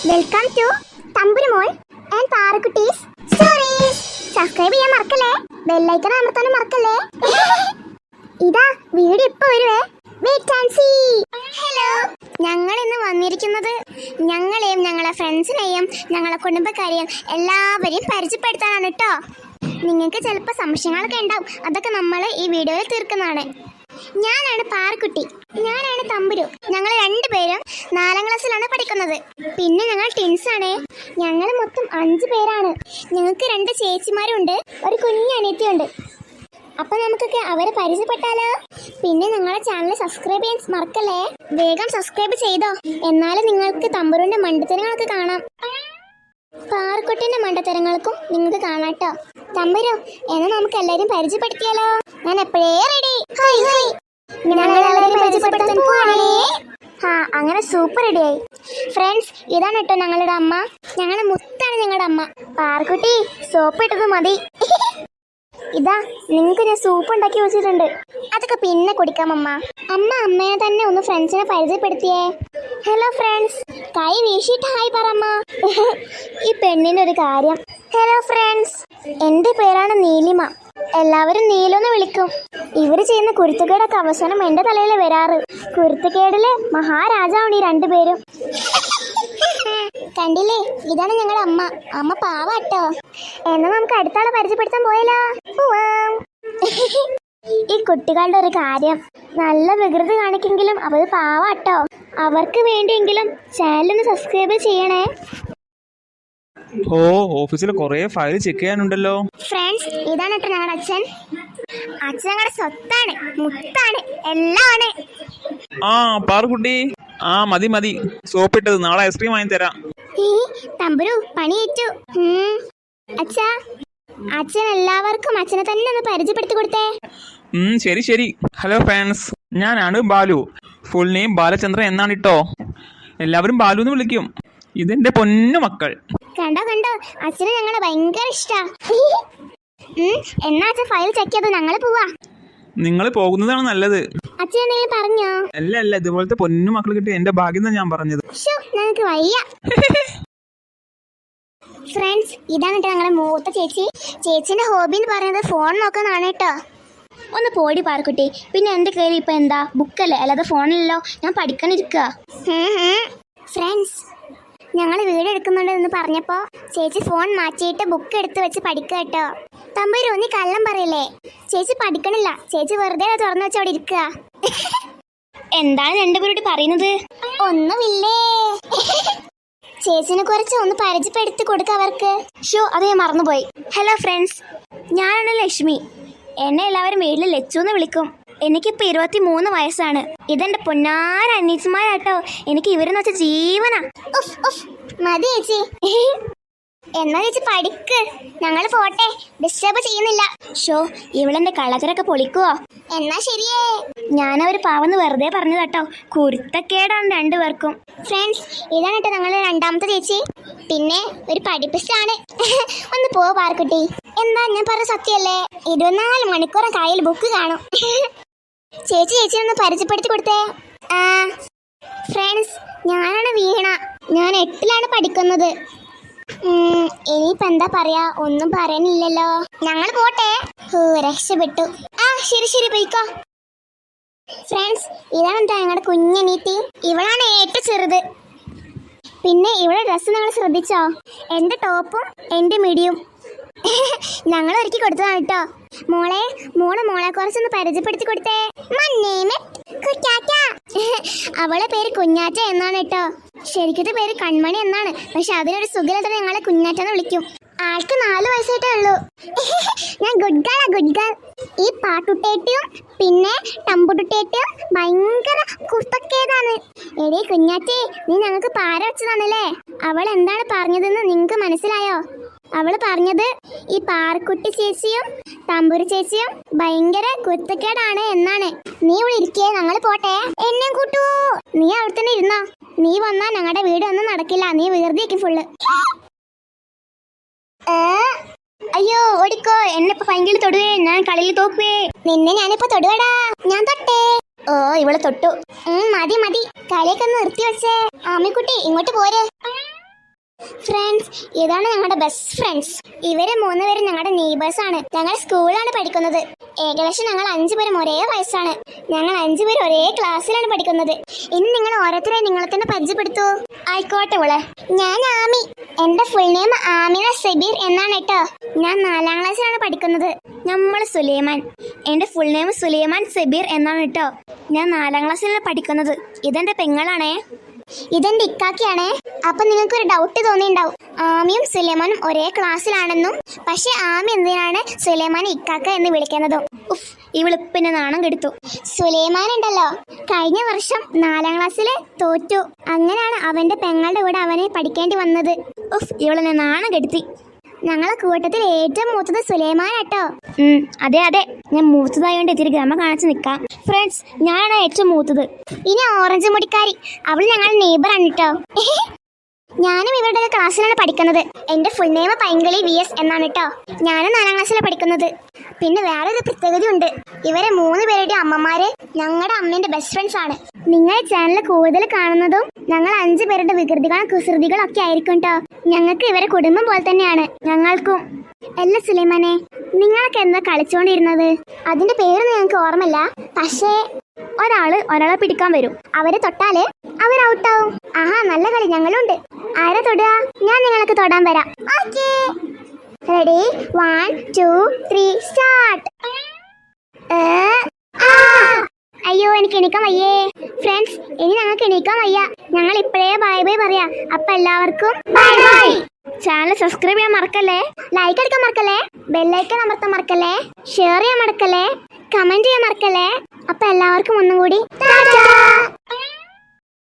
Welcome to തമ്പുരുമോൾ and പാറക്കുട്ടീസ് stories. Subscribe ചെയ്യാൻ മറക്കല്ലേ, ബെൽ ഐക്കൺ അമർത്താനും മറക്കല്ലേ. ഇതാ വീഡിയോ ഇപ്പൊ വരുവേ, വെയിറ്റ് ആൻഡ് സീ. ഹലോ, ഞങ്ങൾ ഇന്ന് വന്നിരിക്കുന്നത് ഞങ്ങളെയും ഞങ്ങളെ ഫ്രണ്ട്സിനെയും ഞങ്ങളെ കുടുംബക്കാരെയും എല്ലാവരെയും പരിചയപ്പെടുത്താനാണ് കേട്ടോ. നിങ്ങൾക്ക് ചിലപ്പോൾ സംശയങ്ങളൊക്കെ ഉണ്ടാവും, അതൊക്കെ നമ്മൾ ഈ വീഡിയോയിൽ തീർക്കുന്നതാണ്. ഞാനാണ് പാറക്കുട്ടി, ഞാനാണ് തമ്പുരു. ഞങ്ങൾ രണ്ടുപേരും 4ാം ക്ലാസ്സിലാണ് പഠിക്കുന്നത്. പിന്നെ ഞങ്ങൾ ട്വിൻസ് ആണ്. ഞങ്ങൾ മൊത്തം 5 പേരാണ്. ഞങ്ങൾക്ക് 2 ചേച്ചിമാരുണ്ട്, ഒരു കുഞ്ഞനിയത്തിയുണ്ട്. അപ്പൊ നമുക്കൊക്കെ അവരെ പരിചയപ്പെട്ടാലോ? പിന്നെ ഞങ്ങളുടെ ചാനൽ സബ്സ്ക്രൈബ് ചെയ്യാൻ മറക്കല്ലേ, വേഗം സബ്സ്ക്രൈബ് ചെയ്തോ, എന്നാലും നിങ്ങൾക്ക് തമ്പുരുവിന്റെ മണ്ടത്തരങ്ങളൊക്കെ കാണാം, പാറക്കുട്ടിന്റെ മണ്ടത്തരങ്ങൾക്കും നിങ്ങൾക്ക് കാണാട്ടോ. തമ്പുരു, എന്നാ നമുക്ക് എല്ലാരും പരിചയപ്പെടുത്തിയാലോ? ഞാൻ എപ്പോഴേ റെഡി. പരിചയപ്പെടുത്താൻ പോവാണേ. അങ്ങനെ സൂപ്പർ റെഡിയായി. ഫ്രണ്ട്സ്, ഇതാണ് കേട്ടോ ഞങ്ങളുടെ അമ്മ. ഞങ്ങളുടെ മുത്താണ് ഞങ്ങളുടെ അമ്മ. പാറക്കുട്ടി, സോപ്പ് ഇട്ടത് മതി. ഇതാ നിങ്ങൾക്ക് ഞാൻ സൂപ്പ് ഉണ്ടാക്കി വെച്ചിട്ടുണ്ട്, അതൊക്കെ പിന്നെ കുടിക്കാം. അമ്മയെ തന്നെ ഒന്ന് ഫ്രണ്ട്സിനെ പരിചയപ്പെടുത്തിയേ. ഹലോ ഫ്രണ്ട്സ്, കൈ വീശിട്ട് ഹായ് പറമ്മ. ഈ പെണ്ണിന്റെ ഒരു കാര്യം. ഹലോ ഫ്രണ്ട്സ്, എന്റെ പേരാണ് നീലിമ, എല്ലാവരും നീലോന്ന് വിളിക്കും. ഇവര് ചെയ്യുന്ന കുരുത്തക്കേടൊക്കെ അവസാനം എന്റെ തലയിൽ വരാറ്. കുരുത്തക്കേടിലെ മഹാരാജാവാണ് ഈ 2 പേരും. കണ്ടില്ലേ, ഇതാണ് ഞങ്ങളുടെ അമ്മ പാവാട്ടോ. എന്നാ നമുക്ക് അടുത്താളെ പരിചയപ്പെടുത്താൻ പോയാലോ? ഈ കുട്ടികളുടെ ഒരു കാര്യം, നല്ല വികൃതി കാണിക്കെങ്കിലും അവർ പാവാട്ടോ. അവർക്ക് വേണ്ടിയെങ്കിലും ചാനലൊന്ന് സബ്സ്ക്രൈബ് ചെയ്യണേ. ഓഫീസിൽ കുറെ ഫയൽ ചെക്ക് ചെയ്യാനുണ്ടല്ലോ. ഫ്രണ്ട്സ്, ഇതാണ് കേട്ടോ ഞങ്ങളുടെ അച്ഛൻ. അച്ഛൻ ഞങ്ങളുടെ സ്വത്താണ്, മുത്താണ്, എല്ലാമാണ്. പാറുകുട്ടി, മതി സോപ്പ് ഇട്ടത്, നാളെ ഐസ്ക്രീം വാങ്ങി തരാം. തമ്പുരു പണിയേറ്റു. അച്ഛൻ എല്ലാവർക്കും അച്ഛനെ തന്നെ ഒന്ന് പരിചയപ്പെടുത്തി കൊടുത്തേ. ശരി. ഹലോ ഫ്രണ്ട്സ്, ഞാനാണ് ബാലു. ഫുൾ നെയിം ബാലചന്ദ്രൻ എന്നാണ് കേട്ടോ. എല്ലാവരും ബാലു എന്ന് വിളിക്കും. ഇതെന്റെ പൊന്നു മക്കൾ. കണ്ടോ അച്ഛന് ഞങ്ങളെ ഭയങ്കര ഇഷ്ടാ. എന്നാ അച്ഛൻ ഫയൽ ചെക്ക് ചെയ്ത് ഞങ്ങള് പോവാ. നിങ്ങൾ പോകുന്നതാണ് നല്ലത്. അച്ഛൻ എന്തെങ്കിലും പറഞ്ഞോ? അല്ല, ഇതുപോലത്തെ പൊന്നു മക്കൾ കിട്ടി എന്റെ ഭാഗ്യം ഞാൻ പറഞ്ഞത്. ഞങ്ങൾക്ക് വയ്യ. ഫ്രണ്ട്സ്, ഇതാണ് കേട്ടോ ഞങ്ങളെ മൂത്ത ചേച്ചിന്റെ ഹോബി എന്ന് പറയുന്നത് ഫോൺ നോക്കാനാണ് കേട്ടോ. ഒന്ന് പോടി പാറക്കുട്ടി, പിന്നെ എന്റെ കയ്യിൽ ഇപ്പൊ എന്താ, ബുക്കല്ലേ, അല്ലാതെ ഫോണിലല്ലോ. ഞാൻ പഠിക്കാനിരിക്കുക. ഫ്രണ്ട്സ്, ഞങ്ങൾ വീഡിയോ എടുക്കുന്നുണ്ട് എന്ന് പറഞ്ഞപ്പോ ചേച്ചി ഫോൺ മാറ്റിയിട്ട് ബുക്ക് എടുത്ത് വെച്ച് പഠിക്കുക കേട്ടോ. തമ്പൂരു, നീ കള്ളം പറയല്ലേ? ചേച്ചി പഠിക്കണില്ല, ചേച്ചി വെറുതെ തുറന്നു വെച്ച് അവിടെ ഇരിക്കുക. എന്താണ് 2 പേരോട് പറയുന്നത്? ഒന്നുമില്ലേ. ചേച്ചിനെ കുറിച്ച് ഒന്ന് പരിചയപ്പെടുത്തി കൊടുക്ക അവർക്ക്. അത് ഞാൻ മറന്നുപോയി. ഹലോ ഫ്രണ്ട്സ്, ഞാനാണ് ലക്ഷ്മി. എന്നെ എല്ലാവരും വീട്ടിൽ ലച്ചു എന്ന് വിളിക്കും. എനിക്കിപ്പോ 23 വയസ്സാണ്. ഇതെന്റെ പൊന്നാര അനീച്ചമാരാട്ടോ. എനിക്ക് ഇവരെന്ന് വെച്ച ജീവനാ. മതി ചേച്ചി. എന്നാ ചേച്ചി പഠിക്ക്, ഞങ്ങള് പോട്ടെ, ഡിസ്റ്റർബ് ചെയ്യുന്നില്ല. ഇവളെന്റെ കള്ളത്തരൊക്കെ പൊളിക്കുവോ? എന്നാ ശരിയേ. ഞാനവര് പാവന്ന് വെറുതെ പറഞ്ഞു കേട്ടോ. കുരുത്തക്കേടാണ് 2 പേർക്കും. ഫ്രണ്ട്സ്, ഇതാണ് കേട്ടോ ഞങ്ങള് 2ാമത്തെ ചേച്ചി. പിന്നെ ഒരു പഠിപ്പിച്ചാണ്. ഒന്ന് പോ പാറക്കുട്ടി. എന്താ ഞാൻ പറഞ്ഞ സത്യല്ലേ? 24 മണിക്കൂറും കയ്യിൽ ബുക്ക് കാണും. ചേച്ചി ഒന്ന് പരിചയപ്പെടുത്തി കൊടുത്തേ. ഫ്രണ്ട്സ്, ഞാനാണ് വീണ. ഞാൻ 8ലാണ് പഠിക്കുന്നത്. ഇനിയിപ്പോ എന്താ പറയാ, ഒന്നും പറയാനില്ലല്ലോ. ഞങ്ങൾ പോട്ടെ. രക്ഷപ്പെട്ടു. ശരി പോയിക്കോ. ഫ്രണ്ട്സ്, ഇതാണ് ഞങ്ങളുടെ കുഞ്ഞനീത്തി. ഇവളാണ് ഏറ്റവും ചെറുത്. പിന്നെ ഇവിടെ ഡ്രസ്സ് നിങ്ങൾ ശ്രദ്ധിച്ചോ? എന്റെ ടോപ്പും എന്റെ മിഡിയും ഞങ്ങൾ ഒരുക്കി കൊടുത്തതാണ് കേട്ടോ. മോളെ കുറച്ചൊന്ന് പരിചയപ്പെടുത്തി കൊടുത്തേ. അവളെ പേര് കുഞ്ഞാറ്റ എന്നാണ് കേട്ടോ. ശരിക്കത്തെ പേര് കൺമണി എന്നാണ്, പക്ഷെ അതിനൊരു സുഖം ഞങ്ങളെ കുഞ്ഞാറ്റെന്ന് വിളിക്കും. ആൾക്ക് 4 വയസ്സായിട്ടേ ഉള്ളൂ. ഞാൻ ഗുഡ് ഗേൾ. ഈ പാട്ടുട്ടേട്ടിയും പിന്നെ ടമ്പുട്ടുട്ടേട്ടിയും ഭയങ്കര കുർത്തക്കേടാണ്. എടേ കുഞ്ഞാറ്റേ, നീ ഞങ്ങൾക്ക് പാര വെച്ചതാണല്ലേ. അവൾ എന്താണ് പറഞ്ഞതെന്ന് നിങ്ങക്ക് മനസ്സിലായോ? അവള് പറഞ്ഞത് ഈ പാറക്കുട്ടി ചേച്ചിയും തമ്പുരു ചേച്ചിയും ഭയങ്കര കുരുത്തക്കേടാണ് എന്നാണ്. നീ ഇവിടെ ഇരിക്കേ, ഞങ്ങൾ പോട്ടെ. എന്നെ കൂട്ടൂ. നീ അവിടെ തന്നെ ഇരുന്നോ. നീ വന്നാ ഞങ്ങളുടെ വീട് ഒന്നും നടക്കില്ല. നീ വികൃതിയാക്കി ഫുള്ള്. അയ്യോ ഓടിക്കോ, എന്നെ ഇപ്പൊ ഭയങ്കര തൊടുവേ. ഞാൻ കളിയിൽ തോക്കുവേ. നിന്നെ ഞാനിപ്പോ തൊടുവടാ. ഞാൻ തൊട്ടേ. ഇവള് തൊട്ടു. മതി കളിയൊക്കെ നിർത്തി വെച്ചേ. ആമിക്കുട്ടി, ഇങ്ങോട്ട് പോരെ. ഫ്രണ്ട്സ്, ഇതാണ് ഞങ്ങളുടെ ബെസ്റ്റ് ഫ്രണ്ട്സ്. ഇവര് 3 പേരും ഞങ്ങളുടെ നെയ്ബേഴ്സ് ആണ്. ഞങ്ങൾ സ്കൂളിലാണ് പഠിക്കുന്നത്. ഏകദേശം ഞങ്ങൾ 5 പേരും ഒരേ വയസ്സാണ്. ഞങ്ങൾ 5 പേരും ഒരേ ക്ലാസ്സിലാണ് പഠിക്കുന്നത്. ഇനി നിങ്ങൾ ഓരോരുത്തരെ നിങ്ങളെ തന്നെ പരിചയപ്പെടുത്തൂ. ആയിക്കോട്ടെ മോളെ. ഞാൻ ആമി. എന്റെ ഫുൾ നെയിം ആമിന സബീർ എന്നാണ് കേട്ടോ. ഞാൻ 4ാം ക്ലാസ്സിലാണ് പഠിക്കുന്നത്. നമ്മൾ സുലൈമാൻ. എന്റെ ഫുൾ നെയിം സുലൈമാൻ സബീർ എന്നാണ് കേട്ടോ. ഞാൻ 4ാം ക്ലാസ്സിലാണ് പഠിക്കുന്നത്. ഇതെന്റെ പെങ്ങളാണേ. ഇതെന്റെ ഇക്കാക്കിയാണേ. അപ്പൊ നിങ്ങൾക്കൊരു ഡൗട്ട് തോന്നിയിട്ടുണ്ടാവും, ആമിയും സുലൈമാനും ഒരേ ക്ലാസ്സിലാണെന്നും. പക്ഷെ ആമി എന്തിനാണ് സുലൈമാനെ ഇക്കാക്ക എന്ന് വിളിക്കുന്നതും? ഉഫ്, ഇവളിപ്പിന്നെ നാണം കെടുത്തു. സുലൈമാൻ ഉണ്ടല്ലോ, കഴിഞ്ഞ വർഷം 4ാം ക്ലാസ്സിൽ തോറ്റു. അങ്ങനെയാണ് അവന്റെ പെങ്ങളുടെ കൂടെ അവനെ പഠിക്കേണ്ടി വന്നത്. ഉഫ്, ഇവളെന്നെ നാണം കെടുത്തി. ഞങ്ങളെ കൂട്ടത്തിൽ ഏറ്റവും മൂത്തത് സുലൈമാൻ കേട്ടോ. അതെ അതെ, ഞാൻ മൂത്തതായോണ്ട് ഇത്തിരി ഗമ കാണിച്ച് നിൽക്കാം. ഫ്രണ്ട്സ്, ഞാനാണ് ഏറ്റവും മൂത്തത്. ഇനി ഓറഞ്ച് മുടിക്കാരി, അവൾ ഞങ്ങളുടെ നെയ്ബർ ആണ് കേട്ടോ. ഞാനും ഇവരുടെ ക്ലാസ്സിലാണ് പഠിക്കുന്നത്. എന്റെ ഫുൾ നെയിം പൈങ്കളി VS എന്നാണ് കേട്ടോ. ഞാനും 4ാം ക്ലാസ്സിലാണ് പഠിക്കുന്നത്. പിന്നെ വേറൊരു പ്രത്യേകത ഉണ്ട്. ഇവരെ 3 പേരുടെ അമ്മമാര് ഞങ്ങളുടെ അമ്മേന്റെ ബെസ്റ്റ് ഫ്രണ്ട്സ് ആണ്. നിങ്ങൾ ചാനൽ കൂടുതൽ കാണുന്നതും ഞങ്ങൾ 5 പേരുടെ വികൃതികളും കുസൃതികളും ഒക്കെ ആയിരിക്കും കേട്ടോ. ഞങ്ങൾക്ക് ഇവരെ കുടുംബം പോലെ തന്നെയാണ് ഞങ്ങൾക്കും. അല്ല സുലൈമാനെ, നിങ്ങളൊക്കെ എന്താ കളിച്ചോണ്ടിരുന്നത്? അതിന്റെ പേരൊന്നും ഞങ്ങൾക്ക് ഓർമ്മയില്ല. പക്ഷേ ഒരാളെ പിടിക്കാൻ വരും. അവരെ തൊട്ടാല് അവർ ഔട്ടാവും. ആഹാ, നല്ല കളി. ഞങ്ങളുണ്ട്. ആരെ തൊടുക? ഞാൻ നിങ്ങൾക്ക് തൊടാൻ വരാം. Okay, ready, 1 2 3 start. അയ്യോ, എനിക്ക് എണീക്കാൻ വയ്യേ. ഫ്രണ്ട്സ്, ഇനി ഞങ്ങൾക്ക് എണീക്കാൻ വയ്യ. ഞങ്ങൾ ഇപ്പോഴേ ബൈ ബൈ പറയാ. അപ്പൊ എല്ലാവർക്കും ബൈ ബൈ. ചാനൽ സബ്സ്ക്രൈബ് ചെയ്യാൻ മറക്കല്ലേ, ലൈക്ക് അടിക്കാൻ മറക്കല്ലേ, ബെല്ലൈക്കൺ അമർത്താൻ മറക്കല്ലേ, ഷെയർ ചെയ്യാൻ മറക്കല്ലേ, കമന്റ് ചെയ്യാൻ മറക്കല്ലേ. അപ്പൊ എല്ലാവർക്കും ഒന്നും കൂടി ടാറ്റാ.